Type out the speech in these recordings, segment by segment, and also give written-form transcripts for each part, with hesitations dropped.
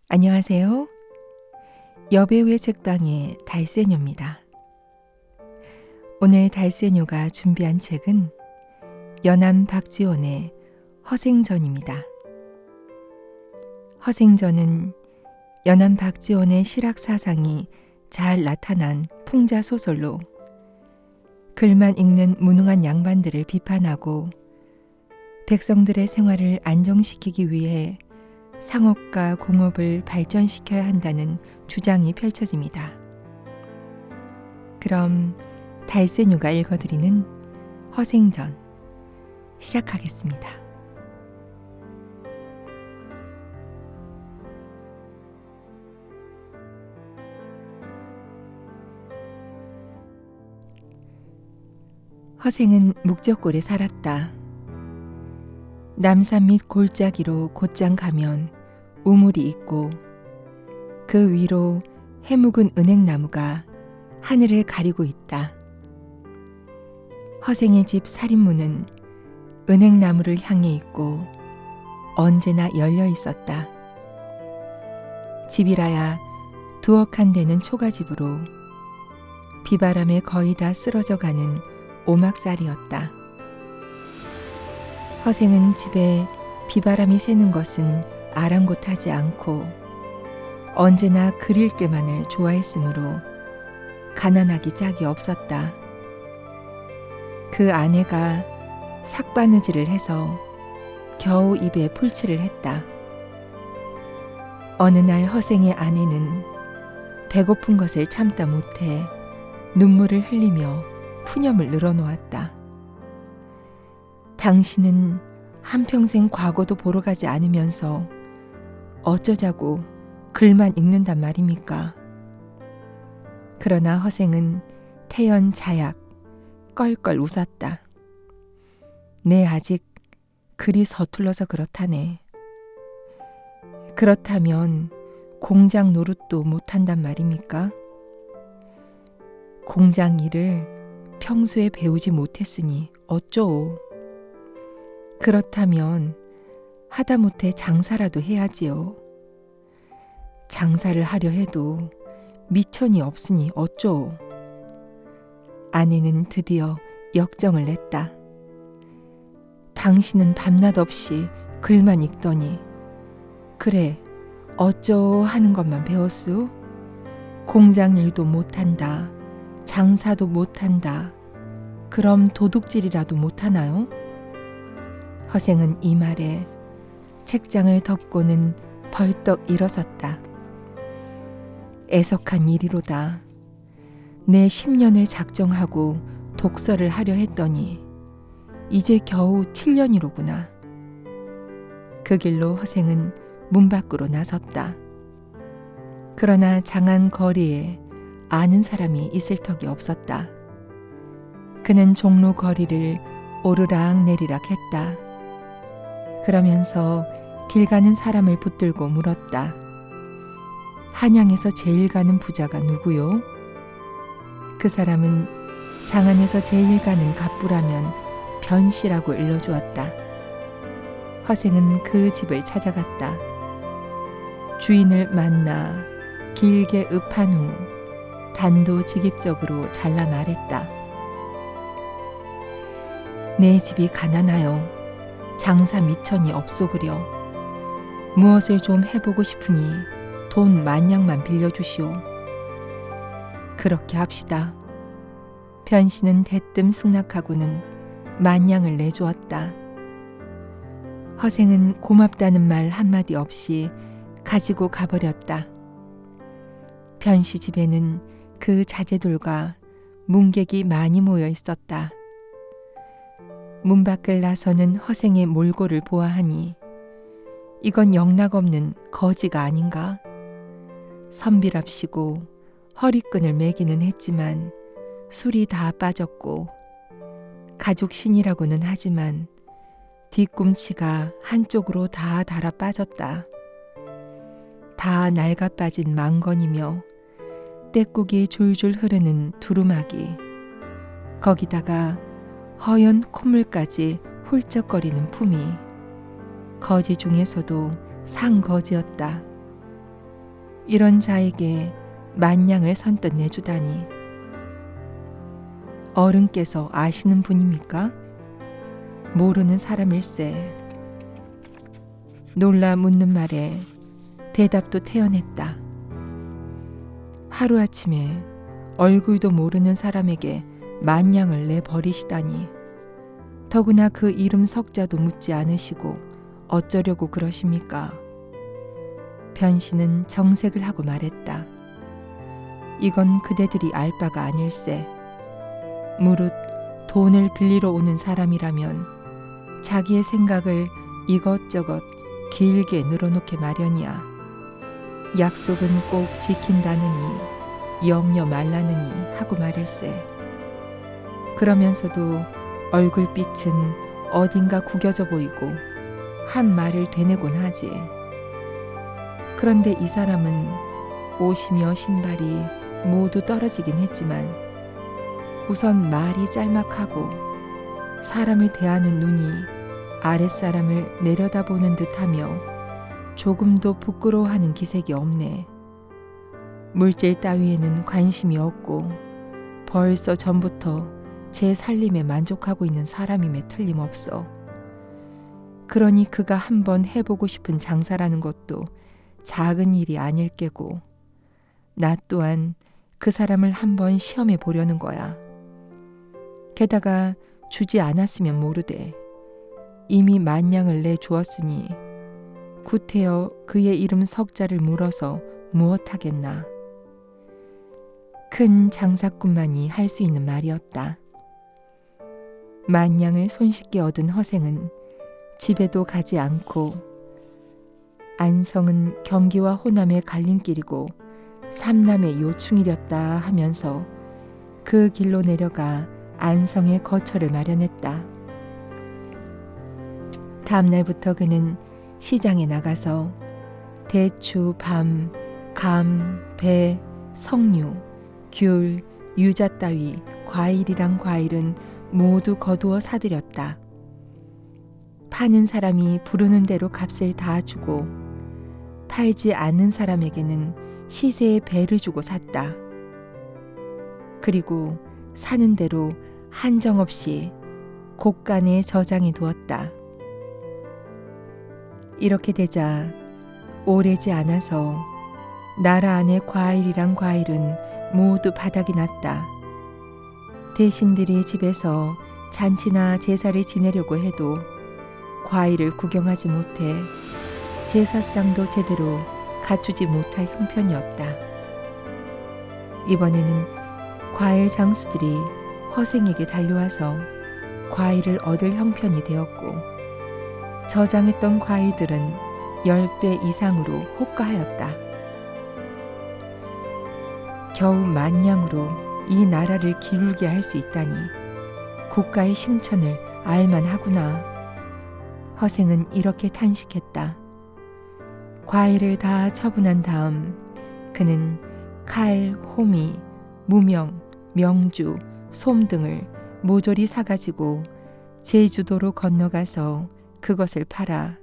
안녕하세요. 여배우의 책방의 달세뇨입니다. 오늘 달세뇨가 준비한 책은 연암 박지원의 허생전입니다. 허생전은 연암 박지원의 실학 사상이 잘 나타난 풍자 소설로 글만 읽는 무능한 양반들을 비판하고 백성들의 생활을 안정시키기 위해 상업과 공업을 발전시켜야 한다는 주장이 펼쳐집니다. 그럼 달세뇨가 읽어드리는 허생전 시작하겠습니다. 허생은 묵적골에 살았다. 남산 및 골짜기로 곧장 가면 우물이 있고 그 위로 해묵은 은행나무가 하늘을 가리고 있다. 허생의 집 살인문은 은행나무를 향해 있고 언제나 열려 있었다. 집이라야 두어 칸 되는 초가집으로 비바람에 거의 다 쓰러져 가는 오막살이었다. 허생은 집에 비바람이 새는 것은 아랑곳하지 않고 언제나 그릴 때만을 좋아했으므로 가난하기 짝이 없었다. 그 아내가 삭바느질을 해서 겨우 입에 풀칠을 했다. 어느 날 허생의 아내는 배고픈 것을 참다 못해 눈물을 흘리며 푸념을 늘어놓았다. 당신은 한평생 과거도 보러 가지 않으면서 어쩌자고 글만 읽는단 말입니까? 그러나 허생은 태연자약 껄껄 웃었다. 네, 아직 글이 서툴러서 그렇다네. 그렇다면 공장 노릇도 못한단 말입니까? 공장 일을 평소에 배우지 못했으니 어쩌오. 그렇다면 하다못해 장사라도 해야지요. 장사를 하려 해도 미천이 없으니 어쩌오. 아내는 드디어 역정을 냈다. 당신은 밤낮 없이 글만 읽더니 그래 어쩌오 하는 것만 배웠수? 공장 일도 못한다. 장사도 못한다. 그럼 도둑질이라도 못하나요? 허생은 이 말에 책장을 덮고는 벌떡 일어섰다. 애석한 일이로다. 내 10년을 작정하고 독서를 하려 했더니 이제 겨우 7년이로구나. 그 길로 허생은 문 밖으로 나섰다. 그러나 장안 거리에 아는 사람이 있을 턱이 없었다. 그는 종로 거리를 오르락 내리락 했다. 그러면서 길 가는 사람을 붙들고 물었다. 한양에서 제일 가는 부자가 누구요? 그 사람은 장안에서 제일 가는 갑부라면 변씨라고 일러주었다. 허생은 그 집을 찾아갔다. 주인을 만나 길게 읍한 후 단도직입적으로 잘라 말했다. 내 집이 가난하여 장사 미천이 없소그려. 무엇을 좀 해보고 싶으니 돈 만냥만 빌려주시오. 그렇게 합시다. 변씨는 대뜸 승낙하고는 만냥을 내주었다. 허생은 고맙다는 말 한마디 없이 가지고 가버렸다. 변씨 집에는 그 자제들과 문객이 많이 모여 있었다. 문 밖을 나서는 허생의 몰골을 보아하니 이건 영락없는 거지가 아닌가? 선비랍시고 허리끈을 매기는 했지만 술이 다 빠졌고 가죽 신이라고는 하지만 뒤꿈치가 한쪽으로 다 달아 빠졌다. 다 낡아 빠진 망건이며 떼국이 줄줄 흐르는 두루마기, 거기다가 허연 콧물까지 훌쩍거리는 품이 거지 중에서도 상거지였다. 이런 자에게 만냥을 선뜻 내주다니. 어른께서 아시는 분입니까? 모르는 사람일세. 놀라 묻는 말에 대답도 태연했다. 하루아침에 얼굴도 모르는 사람에게 만냥을 내버리시다니. 더구나 그 이름 석자도 묻지 않으시고 어쩌려고 그러십니까? 변신은 정색을 하고 말했다. 이건 그대들이 알 바가 아닐세. 무릇 돈을 빌리러 오는 사람이라면 자기의 생각을 이것저것 길게 늘어놓게 마련이야. 약속은 꼭 지킨다느니 염려 말라느니 하고 말일세. 그러면서도 얼굴빛은 어딘가 구겨져 보이고 한 말을 되뇌곤 하지. 그런데 이 사람은 옷이며 신발이 모두 떨어지긴 했지만 우선 말이 짤막하고 사람을 대하는 눈이 아랫사람을 내려다보는 듯하며 조금도 부끄러워하는 기색이 없네. 물질 따위에는 관심이 없고 벌써 전부터 제 살림에 만족하고 있는 사람임에 틀림없어. 그러니 그가 한번 해보고 싶은 장사라는 것도 작은 일이 아닐 게고 나 또한 그 사람을 한번 시험해 보려는 거야. 게다가 주지 않았으면 모르되 이미 만냥을 내주었으니 구태여 그의 이름 석자를 물어서 무엇하겠나. 큰 장사꾼만이 할 수 있는 말이었다. 만냥을 손쉽게 얻은 허생은 집에도 가지 않고 안성은 경기와 호남의 갈림길이고 삼남의 요충이렸다 하면서 그 길로 내려가 안성의 거처를 마련했다. 다음 날부터 그는 시장에 나가서 대추, 밤, 감, 배, 석류, 귤, 유자 따위 과일이랑 과일은 모두 거두어 사들였다. 파는 사람이 부르는 대로 값을 다 주고 팔지 않는 사람에게는 시세의 배를 주고 샀다. 그리고 사는 대로 한정없이 곳간에 저장해 두었다. 이렇게 되자 오래지 않아서 나라 안의 과일이랑 과일은 모두 바닥이 났다. 대신들이 집에서 잔치나 제사를 지내려고 해도 과일을 구경하지 못해 제사상도 제대로 갖추지 못할 형편이었다. 이번에는 과일 장수들이 허생에게 달려와서 과일을 얻을 형편이 되었고 저장했던 과일들은 10배 이상으로 호가하였다. 겨우 만냥으로 이 나라를 기울게 할 수 있다니 국가의 심천을 알만하구나. 허생은 이렇게 탄식했다. 과일을 다 처분한 다음 그는 칼, 호미, 무명, 명주, 솜 등을 모조리 사가지고 제주도로 건너가서 그것을 팔아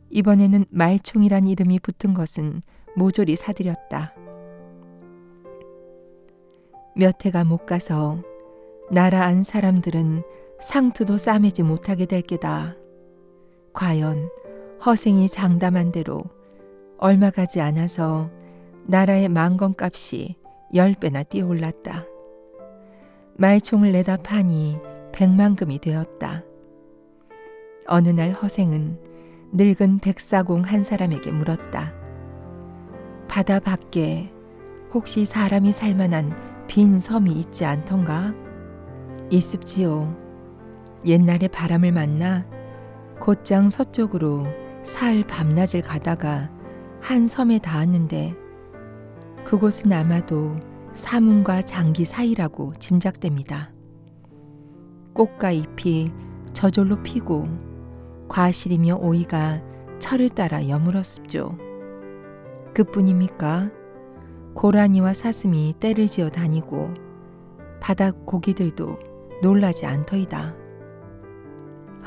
이번에는 말총이란 이름이 붙은 것은 모조리 사들였다. 몇 해가 못 가서 나라 안 사람들은 상투도 싸매지 못하게 될 게다. 과연 허생이 장담한 대로 얼마 가지 않아서 나라의 만건값이 10배나 뛰어올랐다. 말총을 내다 파니 100만금이 되었다. 어느 날 허생은 늙은 백사공 한 사람에게 물었다. 바다 밖에 혹시 사람이 살만한 빈 섬이 있지 않던가? 있습지요. 옛날에 바람을 만나 곧장 서쪽으로 사흘 밤낮을 가다가 한 섬에 닿았는데 그곳은 아마도 사문과 장기 사이라고 짐작됩니다. 꽃과 잎이 저절로 피고 과실이며 오이가 철을 따라 여물었습죠. 그뿐입니까? 고라니와 사슴이 떼를 지어 다니고 바닥 고기들도 놀라지 않더이다.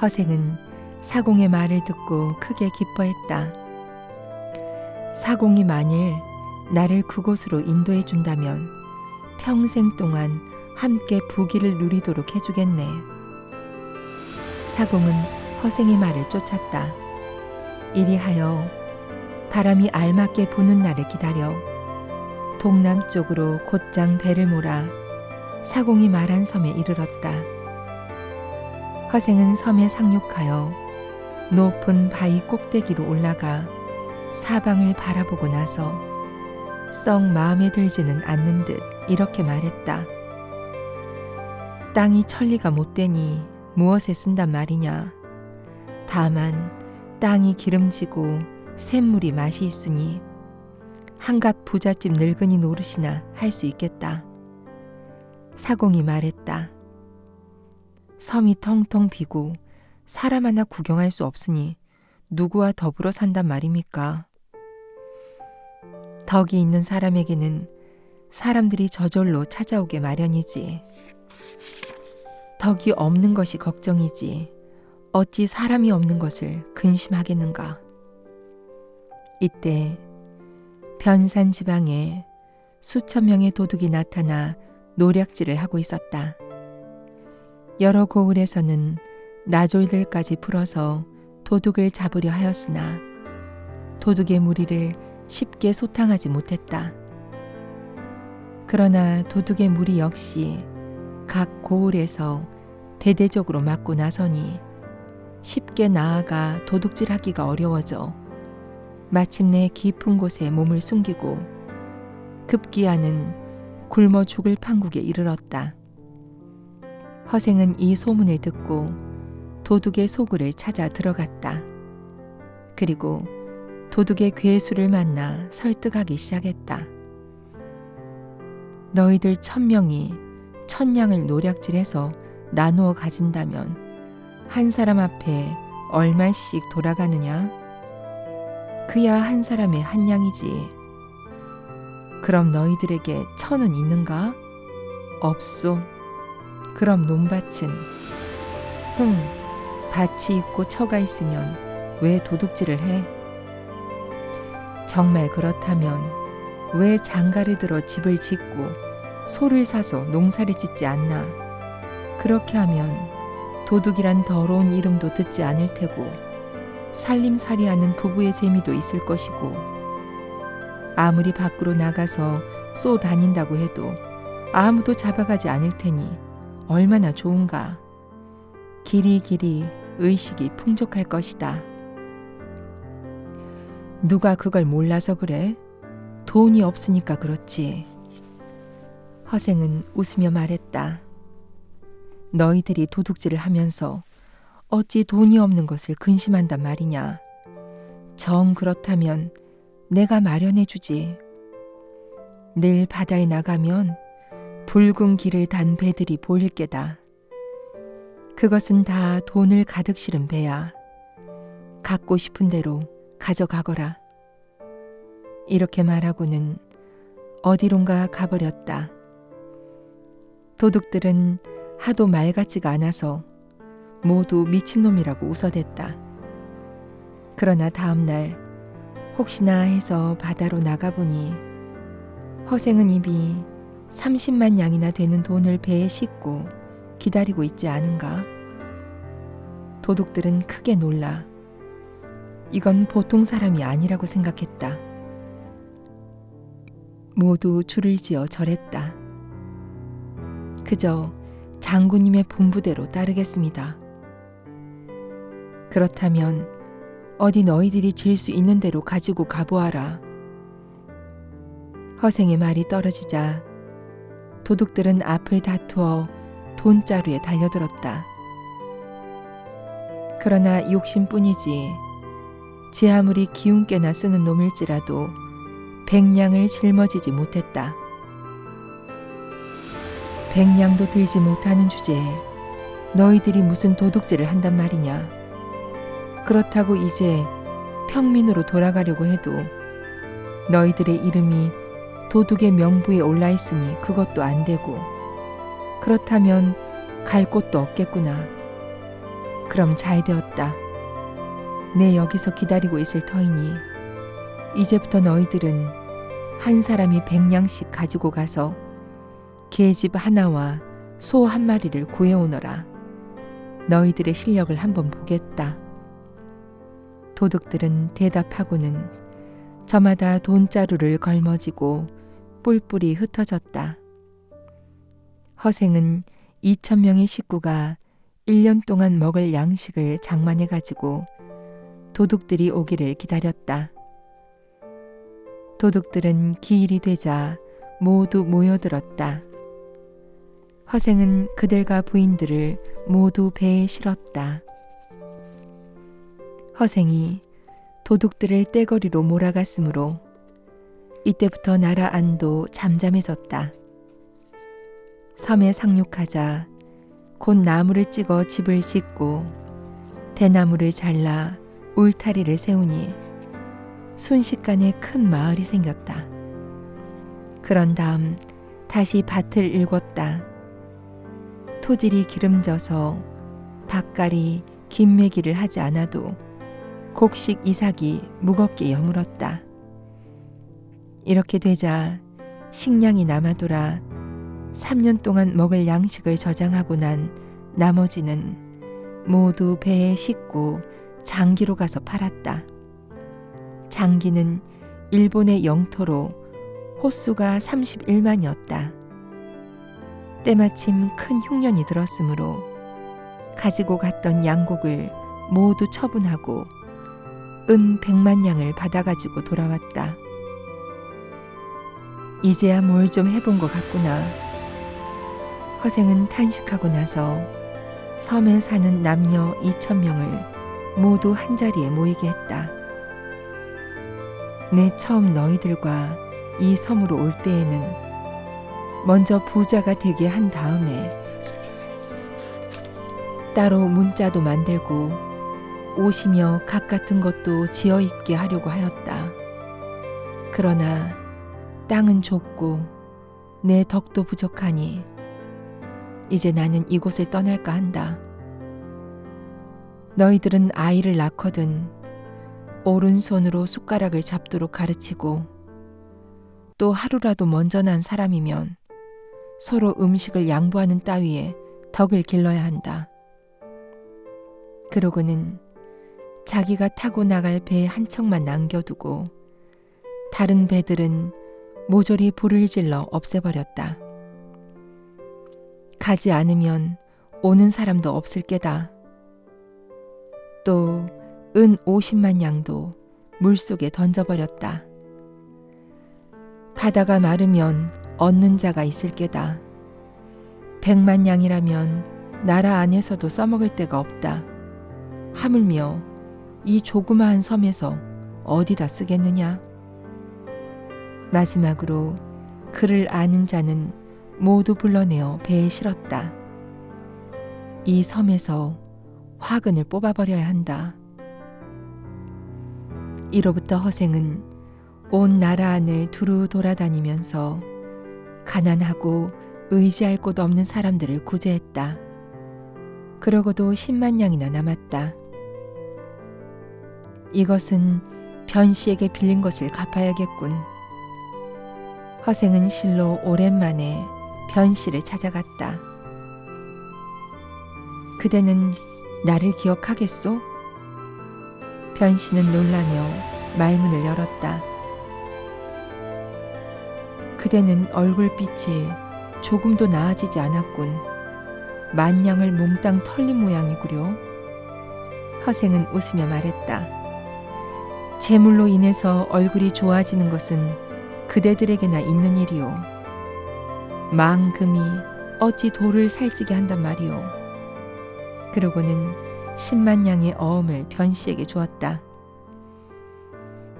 허생은 사공의 말을 듣고 크게 기뻐했다. 사공이 만일 나를 그곳으로 인도해 준다면 평생 동안 함께 부귀를 누리도록 해주겠네. 사공은 허생의 말을 쫓았다. 이리하여 바람이 알맞게 부는 날을 기다려 동남쪽으로 곧장 배를 몰아 사공이 말한 섬에 이르렀다. 허생은 섬에 상륙하여 높은 바위 꼭대기로 올라가 사방을 바라보고 나서 썩 마음에 들지는 않는 듯 이렇게 말했다. 땅이 천리가 못되니 무엇에 쓴단 말이냐. 다만 땅이 기름지고 샘물이 맛이 있으니 한갓 부잣집 늙은이 노릇이나 할 수 있겠다. 사공이 말했다. 섬이 텅텅 비고 사람 하나 구경할 수 없으니 누구와 더불어 산단 말입니까? 덕이 있는 사람에게는 사람들이 저절로 찾아오게 마련이지. 덕이 없는 것이 걱정이지 어찌 사람이 없는 것을 근심하겠는가. 이때 변산 지방에 수천 명의 도둑이 나타나 노략질을 하고 있었다. 여러 고을에서는 나졸들까지 풀어서 도둑을 잡으려 하였으나 도둑의 무리를 쉽게 소탕하지 못했다. 그러나 도둑의 무리 역시 각 고을에서 대대적으로 맞고 나서니 쉽게 나아가 도둑질하기가 어려워져 마침내 깊은 곳에 몸을 숨기고 급기야는 굶어 죽을 판국에 이르렀다. 허생은 이 소문을 듣고 도둑의 소굴을 찾아 들어갔다. 그리고 도둑의 괴수를 만나 설득하기 시작했다. 너희들 1000명이 1000냥을 노략질해서 나누어 가진다면 한 사람 앞에 얼마씩 돌아가느냐? 그야 한 사람의 한 냥이지. 그럼 너희들에게 1000은 있는가? 없소. 그럼 논밭은? 밭이 있고 처가 있으면 왜 도둑질을 해? 정말 그렇다면 왜 장가를 들어 집을 짓고 소를 사서 농사를 짓지 않나? 그렇게 하면 도둑이란 더러운 이름도 듣지 않을 테고 살림살이하는 부부의 재미도 있을 것이고 아무리 밖으로 나가서 쏘 다닌다고 해도 아무도 잡아가지 않을 테니 얼마나 좋은가. 길이길이 의식이 풍족할 것이다. 누가 그걸 몰라서 그래? 돈이 없으니까 그렇지. 허생은 웃으며 말했다. 너희들이 도둑질을 하면서 어찌 돈이 없는 것을 근심한단 말이냐. 정 그렇다면 내가 마련해 주지. 내일 바다에 나가면 붉은 길을 단 배들이 보일 게다. 그것은 다 돈을 가득 실은 배야. 갖고 싶은 대로 가져가거라. 이렇게 말하고는 어디론가 가버렸다. 도둑들은 하도 말 같지가 않아서 모두 미친놈이라고 웃어댔다. 그러나 다음 날 혹시나 해서 바다로 나가보니 허생은 이미 30만 냥이나 되는 돈을 배에 싣고 기다리고 있지 않은가. 도둑들은 크게 놀라 이건 보통 사람이 아니라고 생각했다. 모두 줄을 지어 절했다. 그저 장군님의 분부대로 따르겠습니다. 그렇다면 어디 너희들이 질 수 있는 대로 가지고 가보아라. 허생의 말이 떨어지자 도둑들은 앞을 다투어 돈자루에 달려들었다. 그러나 욕심뿐이지 제 아무리 기운께나 쓰는 놈일지라도 100냥을 짊어지지 못했다. 100냥도 들지 못하는 주제에 너희들이 무슨 도둑질을 한단 말이냐. 그렇다고 이제 평민으로 돌아가려고 해도 너희들의 이름이 도둑의 명부에 올라 있으니 그것도 안 되고 그렇다면 갈 곳도 없겠구나. 그럼 잘 되었다. 내 여기서 기다리고 있을 터이니 이제부터 너희들은 한 사람이 100냥씩 가지고 가서 계집 하나와 소 한 마리를 구해오너라. 너희들의 실력을 한번 보겠다. 도둑들은 대답하고는 저마다 돈자루를 걸머쥐고 뿔뿔이 흩어졌다. 허생은 2,000명의 식구가 1년 동안 먹을 양식을 장만해 가지고 도둑들이 오기를 기다렸다. 도둑들은 기일이 되자 모두 모여들었다. 허생은 그들과 부인들을 모두 배에 실었다. 허생이 도둑들을 떼거리로 몰아갔으므로 이때부터 나라 안도 잠잠해졌다. 섬에 상륙하자 곧 나무를 찍어 집을 짓고 대나무를 잘라 울타리를 세우니 순식간에 큰 마을이 생겼다. 그런 다음 다시 밭을 일궜다. 토질이 기름져서 밭갈이 김매기를 하지 않아도 곡식 이삭이 무겁게 여물었다. 이렇게 되자 식량이 남아돌아 3년 동안 먹을 양식을 저장하고 난 나머지는 모두 배에 싣고 장기로 가서 팔았다. 장기는 일본의 영토로 호수가 31만이었다. 때마침 큰 흉년이 들었으므로 가지고 갔던 양곡을 모두 처분하고 은 100만 냥을 받아가지고 돌아왔다. 이제야 뭘 좀 해본 것 같구나. 허생은 탄식하고 나서 섬에 사는 남녀 2,000명을 모두 한자리에 모이게 했다. 내 처음 너희들과 이 섬으로 올 때에는 먼저 부자가 되게 한 다음에 따로 문자도 만들고 옷이며 각 같은 것도 지어 입게 하려고 하였다. 그러나 땅은 좁고 내 덕도 부족하니 이제 나는 이곳을 떠날까 한다. 너희들은 아이를 낳거든 오른손으로 숟가락을 잡도록 가르치고 또 하루라도 먼저 난 사람이면 서로 음식을 양보하는 따위에 덕을 길러야 한다. 그러고는 자기가 타고 나갈 배 한 척만 남겨두고 다른 배들은 모조리 불을 질러 없애버렸다. 가지 않으면 오는 사람도 없을 게다. 또 은 50만 양도 물속에 던져버렸다. 바다가 마르면 얻는 자가 있을 게다. 100만 양이라면 나라 안에서도 써먹을 데가 없다. 하물며 이 조그마한 섬에서 어디다 쓰겠느냐. 마지막으로 그를 아는 자는 모두 불러내어 배에 실었다. 이 섬에서 화근을 뽑아버려야 한다. 이로부터 허생은 온 나라 안을 두루 돌아다니면서 가난하고 의지할 곳 없는 사람들을 구제했다. 그러고도 10만 냥이나 남았다. 이것은 변씨에게 빌린 것을 갚아야겠군. 허생은 실로 오랜만에 변씨를 찾아갔다. 그대는 나를 기억하겠소? 변씨는 놀라며 말문을 열었다. 그대는 얼굴빛이 조금도 나아지지 않았군. 만냥을 몽땅 털린 모양이구려. 허생은 웃으며 말했다. 재물로 인해서 얼굴이 좋아지는 것은 그대들에게나 있는 일이오. 망금이 어찌 돌을 살찌게 한단 말이오. 그러고는 10만 냥의 어음을 변씨에게 주었다.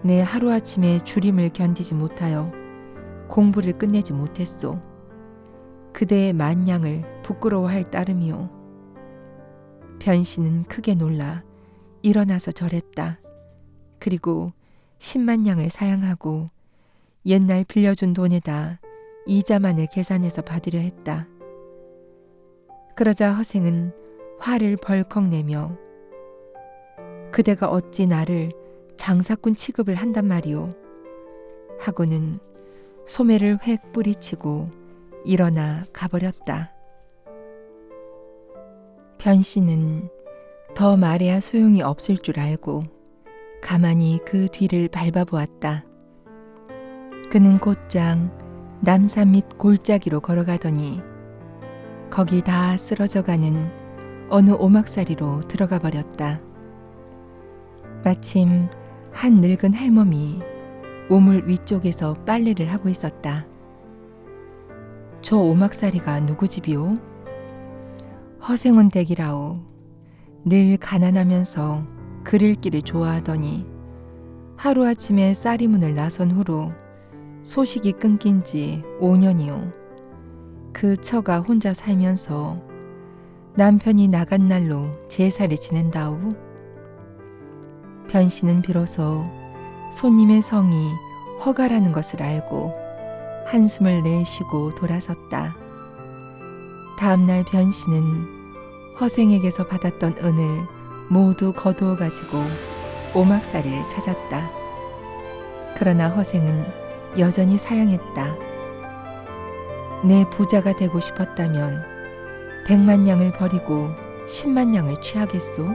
내 하루아침에 주림을 견디지 못하여 공부를 끝내지 못했소. 그대의 만냥을 부끄러워할 따름이오. 변씨는 크게 놀라 일어나서 절했다. 그리고 10만 냥을 사양하고 옛날 빌려준 돈에다 이자만을 계산해서 받으려 했다. 그러자 허생은 화를 벌컥 내며 그대가 어찌 나를 장사꾼 취급을 한단 말이오 하고는 소매를 획 뿌리치고 일어나 가버렸다. 변씨는 더 말해야 소용이 없을 줄 알고 가만히 그 뒤를 밟아보았다. 그는 곧장 남산 밑 골짜기로 걸어가더니 거기 다 쓰러져가는 어느 오막살이로 들어가 버렸다. 마침 한 늙은 할멈이 우물 위쪽에서 빨래를 하고 있었다. 저 오막살이가 누구 집이오? 허생원 댁이라오. 늘 가난하면서 글 읽기를 좋아하더니 하루아침에 쌀이문을 나선 후로 소식이 끊긴 지 5년이요. 그 처가 혼자 살면서 남편이 나간 날로 제사를 지낸다오. 변씨는 비로소 손님의 성이 허가라는 것을 알고 한숨을 내쉬고 돌아섰다. 다음날 변씨는 허생에게서 받았던 은을 모두 거두어 가지고 오막살이를 찾았다. 그러나 허생은 여전히 사양했다. 내 부자가 되고 싶었다면 100만 양을 버리고 10만 양을 취하겠소?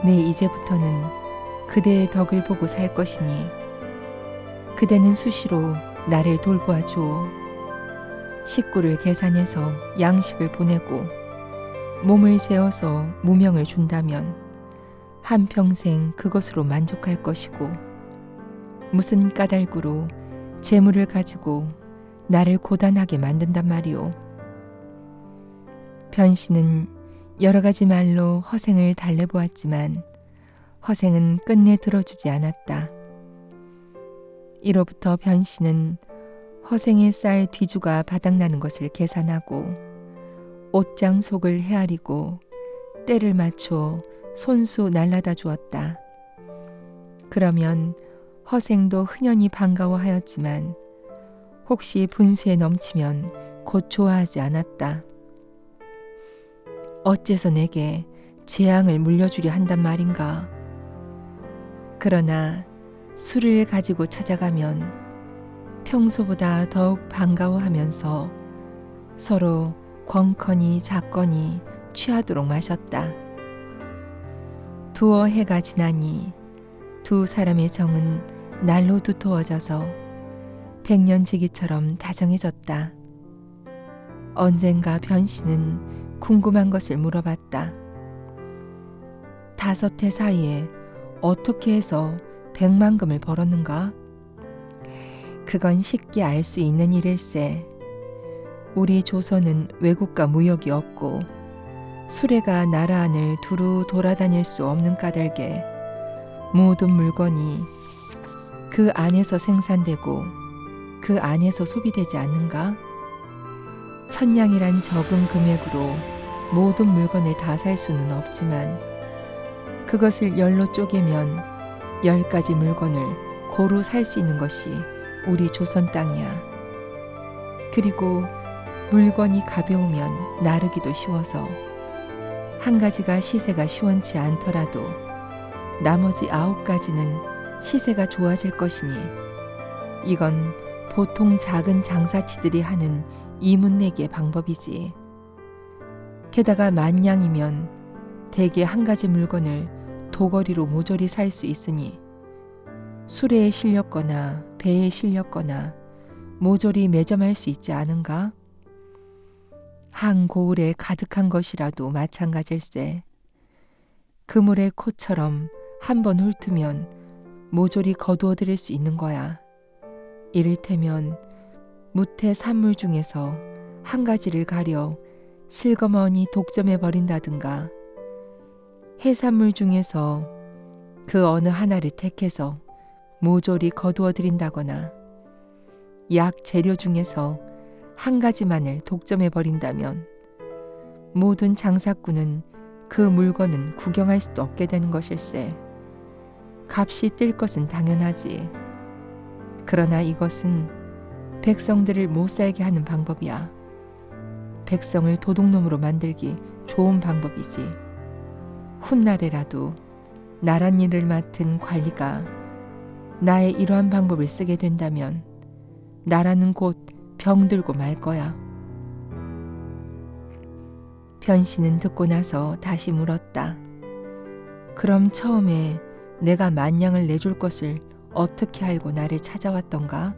내 이제부터는 그대의 덕을 보고 살 것이니 그대는 수시로 나를 돌보아 주오. 식구를 계산해서 양식을 보내고 몸을 재어서 무명을 준다면 한평생 그것으로 만족할 것이고 무슨 까닭으로 재물을 가지고 나를 고단하게 만든단 말이오. 변씨는 여러 가지 말로 허생을 달래보았지만 허생은 끝내 들어주지 않았다. 이로부터 변씨는 허생의 쌀 뒤주가 바닥나는 것을 계산하고 옷장 속을 헤아리고 때를 맞추어 손수 날라다 주었다. 그러면 허생도 흔연히 반가워하였지만 혹시 분수에 넘치면 곧 좋아하지 않았다. 어째서 내게 재앙을 물려주려 한단 말인가. 그러나 술을 가지고 찾아가면 평소보다 더욱 반가워하면서 서로 권커니 작거니 취하도록 마셨다. 두어 해가 지나니 두 사람의 정은 날로 두터워져서 백년지기처럼 다정해졌다. 언젠가 변씨는 궁금한 것을 물어봤다. 5해 사이에 어떻게 해서 100만금을 벌었는가? 그건 쉽게 알 수 있는 일일세. 우리 조선은 외국과 무역이 없고 수레가 나라 안을 두루 돌아다닐 수 없는 까닭에 모든 물건이 그 안에서 생산되고 그 안에서 소비되지 않는가? 1000냥이란 적은 금액으로 모든 물건을 다 살 수는 없지만 그것을 10로 쪼개면 10가지 물건을 고루 살 수 있는 것이 우리 조선 땅이야. 그리고 물건이 가벼우면 나르기도 쉬워서 한 가지가 시세가 시원치 않더라도 나머지 9가지는 시세가 좋아질 것이니 이건 보통 작은 장사치들이 하는 이문내기의 방법이지. 게다가 10,000냥이면 대개 한 가지 물건을 도거리로 모조리 살 수 있으니 수레에 실렸거나 배에 실렸거나 모조리 매점할 수 있지 않은가? 한 고을에 가득한 것이라도 마찬가질세. 그물의 코처럼 한번 훑으면 모조리 거두어들일 수 있는 거야. 이를테면 무태 산물 중에서 한 가지를 가려 슬그머니 독점해버린다든가 해산물 중에서 그 어느 하나를 택해서 모조리 거두어들인다거나 약 재료 중에서 한 가지만을 독점해버린다면 모든 장사꾼은 그 물건은 구경할 수도 없게 되는 것일세. 값이 뛸 것은 당연하지. 그러나 이것은 백성들을 못 살게 하는 방법이야. 백성을 도둑놈으로 만들기 좋은 방법이지. 훗날에라도 나랏일을 맡은 관리가 나의 이러한 방법을 쓰게 된다면 나라는 곧 병들고 말 거야. 변씨는 듣고 나서 다시 물었다. 그럼 처음에 내가 만냥을 내줄 것을 어떻게 알고 나를 찾아왔던가?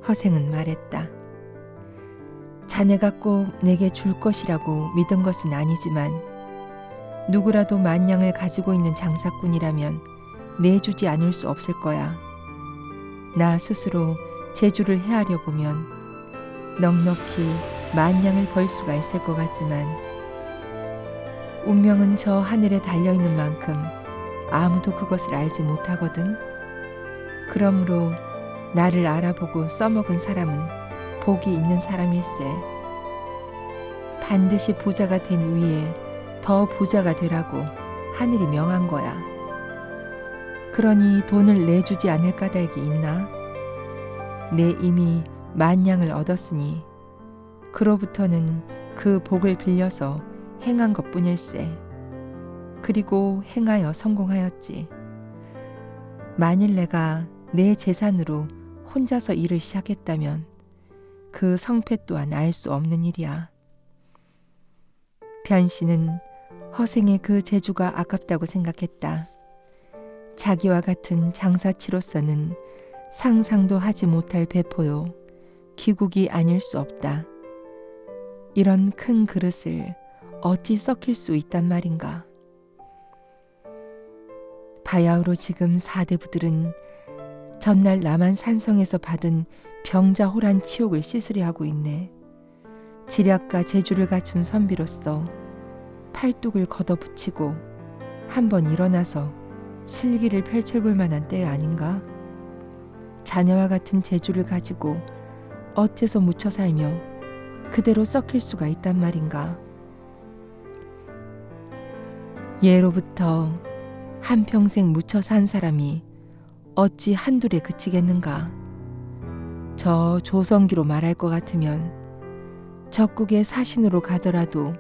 허생은 말했다. 자네가 꼭 내게 줄 것이라고 믿은 것은 아니지만 누구라도 만냥을 가지고 있는 장사꾼이라면 내주지 않을 수 없을 거야. 나 스스로 재주를 헤아려 보면 넉넉히 만냥을 벌 수가 있을 것 같지만 운명은 저 하늘에 달려있는 만큼 아무도 그것을 알지 못하거든. 그러므로 나를 알아보고 써먹은 사람은 복이 있는 사람일세. 반드시 부자가 된 위에 더 부자가 되라고 하늘이 명한 거야. 그러니 돈을 내주지 않을 까닭이 있나? 내 이미 만냥을 얻었으니 그로부터는 그 복을 빌려서 행한 것뿐일세. 그리고 행하여 성공하였지. 만일 내가 내 재산으로 혼자서 일을 시작했다면 그 성패 또한 알 수 없는 일이야. 변씨는 허생의 그 재주가 아깝다고 생각했다. 자기와 같은 장사치로서는 상상도 하지 못할 배포요 기국이 아닐 수 없다. 이런 큰 그릇을 어찌 썩힐 수 있단 말인가. 바야흐로 지금 사대부들은 전날 남한 산성에서 받은 병자호란 치욕을 씻으려 하고 있네. 지략과 재주를 갖춘 선비로서 팔뚝을 걷어붙이고 한번 일어나서 슬기를 펼쳐볼 만한 때 아닌가? 자네와 같은 재주를 가지고 어째서 묻혀 살며 그대로 썩힐 수가 있단 말인가? 예로부터 한평생 묻혀 산 사람이 어찌 한둘에 그치겠는가? 저 조성기로 말할 것 같으면 적국의 사신으로 가더라도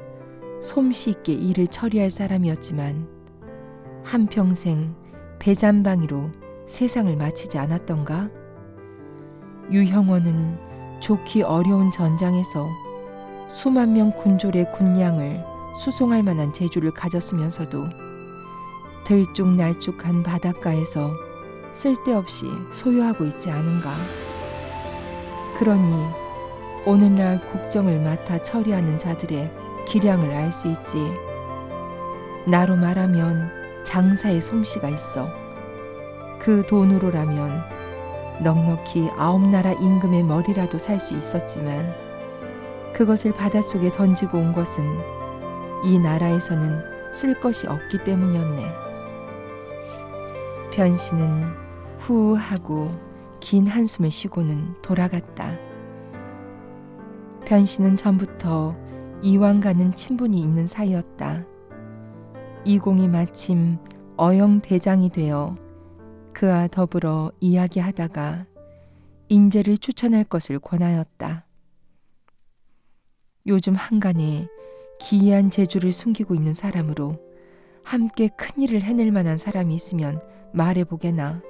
솜씨 있게 일을 처리할 사람이었지만 한평생 배잔방이로 세상을 마치지 않았던가? 유형원은 좋기 어려운 전장에서 수만 명 군졸의 군량을 수송할 만한 재주를 가졌으면서도 들쭉날쭉한 바닷가에서 쓸데없이 소요하고 있지 않은가? 그러니 오늘날 국정을 맡아 처리하는 자들의 기량을 알 수 있지. 나로 말하면 장사에 솜씨가 있어. 그 돈으로라면 넉넉히 9나라 임금의 머리라도 살 수 있었지만 그것을 바닷속에 던지고 온 것은 이 나라에서는 쓸 것이 없기 때문이었네. 변씨는 후하고 긴 한숨을 쉬고는 돌아갔다. 변씨는 전부터 이왕가는 친분이 있는 사이였다. 이공이 마침 어영대장이 되어 그와 더불어 이야기하다가 인재를 추천할 것을 권하였다. 요즘 한간에 기이한 재주를 숨기고 있는 사람으로 함께 큰일을 해낼 만한 사람이 있으면 말해보게나.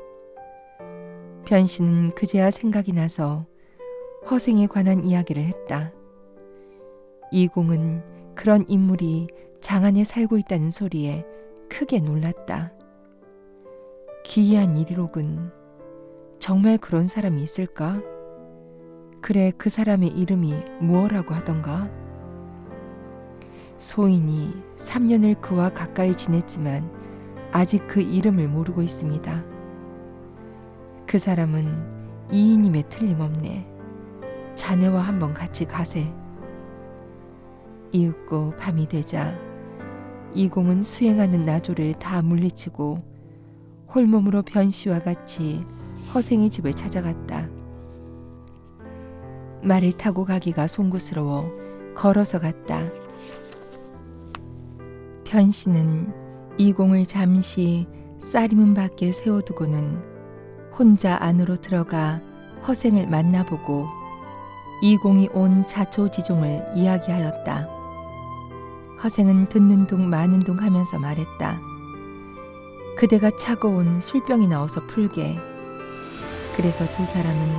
변씨는 그제야 생각이 나서 허생에 관한 이야기를 했다. 이공은 그런 인물이 장안에 살고 있다는 소리에 크게 놀랐다. 기이한 일이로군. 정말 그런 사람이 있을까? 그래, 그 사람의 이름이 무엇라고 하던가? 소인이 3년을 그와 가까이 지냈지만 아직 그 이름을 모르고 있습니다. 그 사람은 이인임에 틀림없네. 자네와 한번 같이 가세. 이윽고 밤이 되자 이공은 수행하는 나조를 다 물리치고 홀몸으로 변씨와 같이 허생의 집을 찾아갔다. 말을 타고 가기가 송구스러워 걸어서 갔다. 변씨는 이공을 잠시 쌀이문 밖에 세워두고는 혼자 안으로 들어가 허생을 만나보고 이공이 온 자초지종을 이야기하였다. 허생은 듣는 둥 마는 둥 하면서 말했다. 그대가 차고 온 술병이 나와서 풀게. 그래서 두 사람은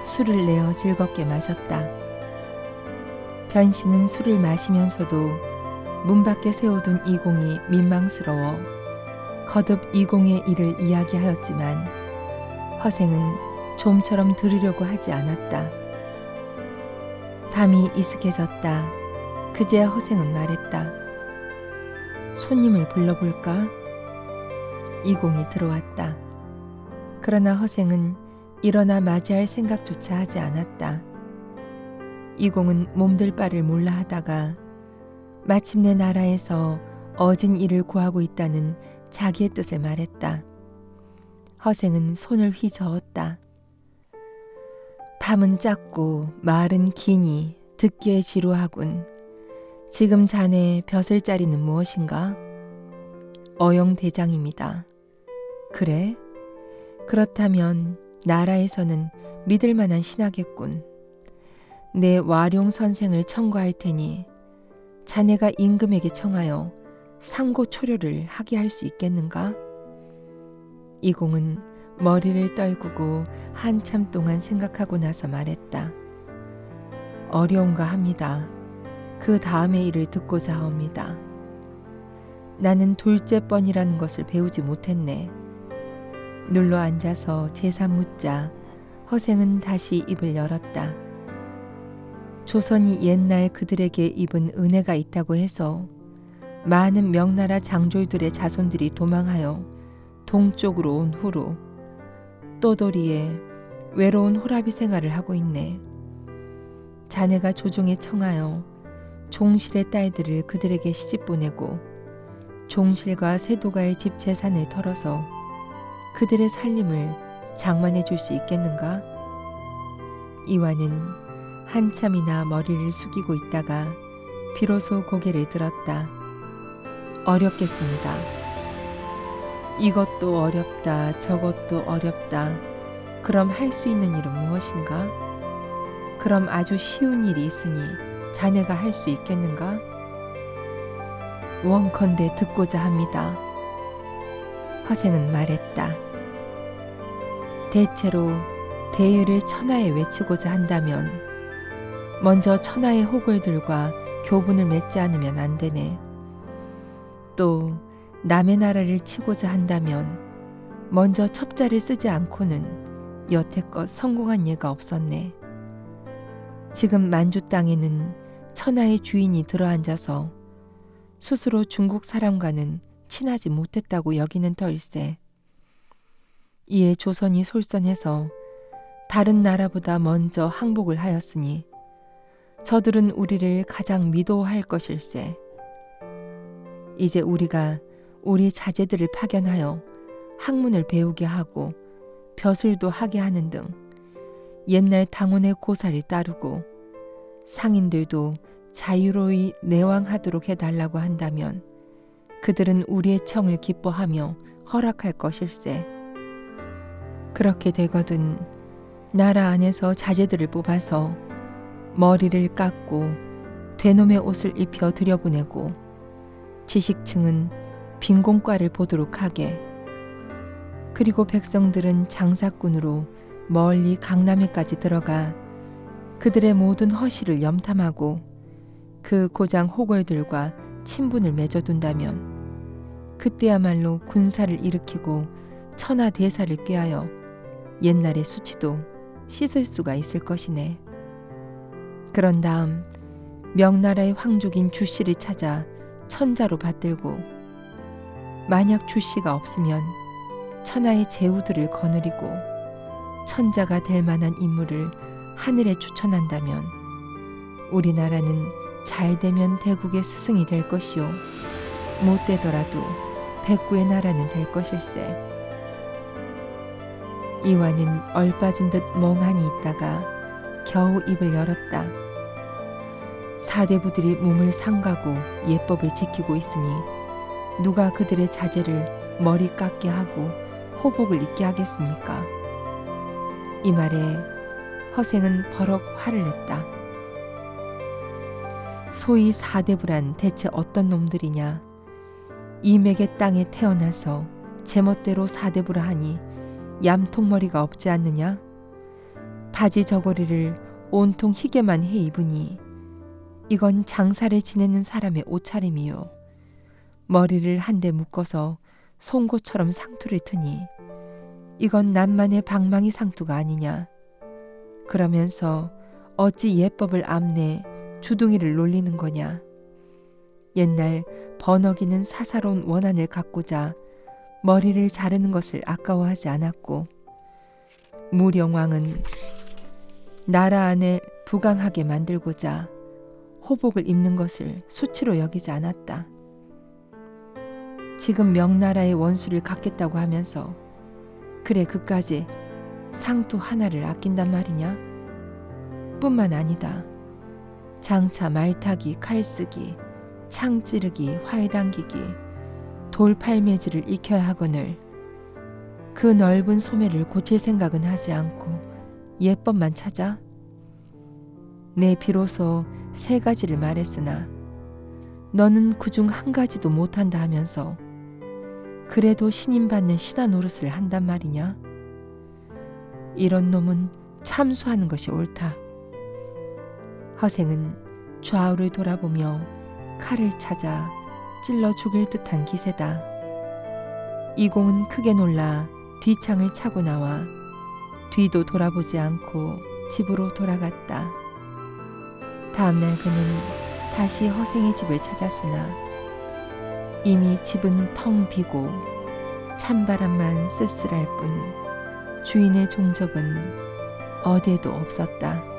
술을 내어 즐겁게 마셨다. 변신은 술을 마시면서도 문 밖에 세워둔 이공이 민망스러워 거듭 이공의 일을 이야기하였지만 허생은 좀처럼 들으려고 하지 않았다. 밤이 이슥해졌다. 그제야 허생은 말했다. 손님을 불러볼까? 이공이 들어왔다. 그러나 허생은 일어나 맞이할 생각조차 하지 않았다. 이공은 몸들 바를 몰라 하다가 마침내 나라에서 어진 일을 구하고 있다는 자기의 뜻을 말했다. 허생은 손을 휘저었다. 밤은 짧고 말은 기니 듣기에 지루하군. 지금 자네의 벼슬자리는 무엇인가? 어영대장입니다. 그래? 그렇다면 나라에서는 믿을 만한 신하겠군. 내 와룡 선생을 청구할 테니 자네가 임금에게 청하여 상고 초료를 하게 할 수 있겠는가? 이공은 머리를 떨구고 한참 동안 생각하고 나서 말했다. 어려운가 합니다. 그 다음의 일을 듣고자 하옵니다. 나는 돌제뻔이라는 것을 배우지 못했네. 눌러 앉아서 제사 묻자 허생은 다시 입을 열었다. 조선이 옛날 그들에게 입은 은혜가 있다고 해서 많은 명나라 장졸들의 자손들이 도망하여 동쪽으로 온 후로 또도리에 외로운 호라비 생활을 하고 있네. 자네가 조정에 청하여 종실의 딸들을 그들에게 시집 보내고 종실과 세도가의 집 재산을 털어서 그들의 살림을 장만해 줄 수 있겠는가? 이완은 한참이나 머리를 숙이고 있다가 비로소 고개를 들었다. 어렵겠습니다. 이것도 어렵다, 저것도 어렵다. 그럼 할 수 있는 일은 무엇인가? 그럼 아주 쉬운 일이 있으니 자네가 할 수 있겠는가? 원컨대 듣고자 합니다. 허생은 말했다. 대체로 대의를 천하에 외치고자 한다면 먼저 천하의 호걸들과 교분을 맺지 않으면 안 되네. 또 남의 나라를 치고자 한다면 먼저 첩자를 쓰지 않고는 여태껏 성공한 예가 없었네. 지금 만주 땅에는 천하의 주인이 들어앉아서 스스로 중국 사람과는 친하지 못했다고 여기는 터일세. 이에 조선이 솔선해서 다른 나라보다 먼저 항복을 하였으니 저들은 우리를 가장 미도할 것일세. 이제 우리가 우리 자제들을 파견하여 학문을 배우게 하고 벼슬도 하게 하는 등 옛날 당원의 고사를 따르고 상인들도 자유로이 내왕하도록 해달라고 한다면 그들은 우리의 청을 기뻐하며 허락할 것일세. 그렇게 되거든 나라 안에서 자제들을 뽑아서 머리를 깎고 되놈의 옷을 입혀 들여보내고 지식층은 빈공과를 보도록 하게. 그리고 백성들은 장사꾼으로 멀리 강남에까지 들어가 그들의 모든 허시를 염탐하고 그 고장 호걸들과 친분을 맺어둔다면 그때야말로 군사를 일으키고 천하대사를 꾀하여 옛날의 수치도 씻을 수가 있을 것이네. 그런 다음 명나라의 황족인 주씨를 찾아 천자로 받들고 만약 주씨가 없으면 천하의 제후들을 거느리고 천자가 될 만한 인물을 하늘에 추천한다면 우리나라는 잘되면 대국의 스승이 될 것이요 못되더라도 백구의 나라는 될 것일세. 이완은 얼빠진 듯 멍하니 있다가 겨우 입을 열었다. 사대부들이 몸을 삼가고 예법을 지키고 있으니 누가 그들의 자제를 머리 깎게 하고 호복을 입게 하겠습니까? 이 말에 허생은 버럭 화를 냈다. 소위 사대부란 대체 어떤 놈들이냐? 이맥의 땅에 태어나서 제멋대로 사대부라 하니 얌통머리가 없지 않느냐? 바지 저고리를 온통 희게만 해 입으니 이건 장사를 지내는 사람의 옷차림이요. 머리를 한데 묶어서 송곳처럼 상투를 트니 이건 남만의 방망이 상투가 아니냐. 그러면서 어찌 예법을 암내 주둥이를 놀리는 거냐. 옛날 버너기는 사사로운 원한을 갖고자 머리를 자르는 것을 아까워하지 않았고 무령왕은 나라 안에 부강하게 만들고자 호복을 입는 것을 수치로 여기지 않았다. 지금 명나라의 원수를 갚겠다고 하면서 그래 그까지 상투 하나를 아낀단 말이냐? 뿐만 아니다. 장차 말타기, 칼쓰기, 창 찌르기, 활 당기기, 돌팔매질을 익혀야 하거늘 그 넓은 소매를 고칠 생각은 하지 않고 예법만 찾아? 내 비로소 3가지를 말했으나 너는 그중 1가지도 못한다 하면서 그래도 신임받는 신하 노릇을 한단 말이냐? 이런 놈은 참수하는 것이 옳다. 허생은 좌우를 돌아보며 칼을 찾아 찔러 죽일 듯한 기세다. 이공은 크게 놀라 뒤창을 차고 나와 뒤도 돌아보지 않고 집으로 돌아갔다. 다음날 그는 다시 허생의 집을 찾았으나 이미 집은 텅 비고 찬바람만 씁쓸할 뿐 주인의 종적은 어디에도 없었다.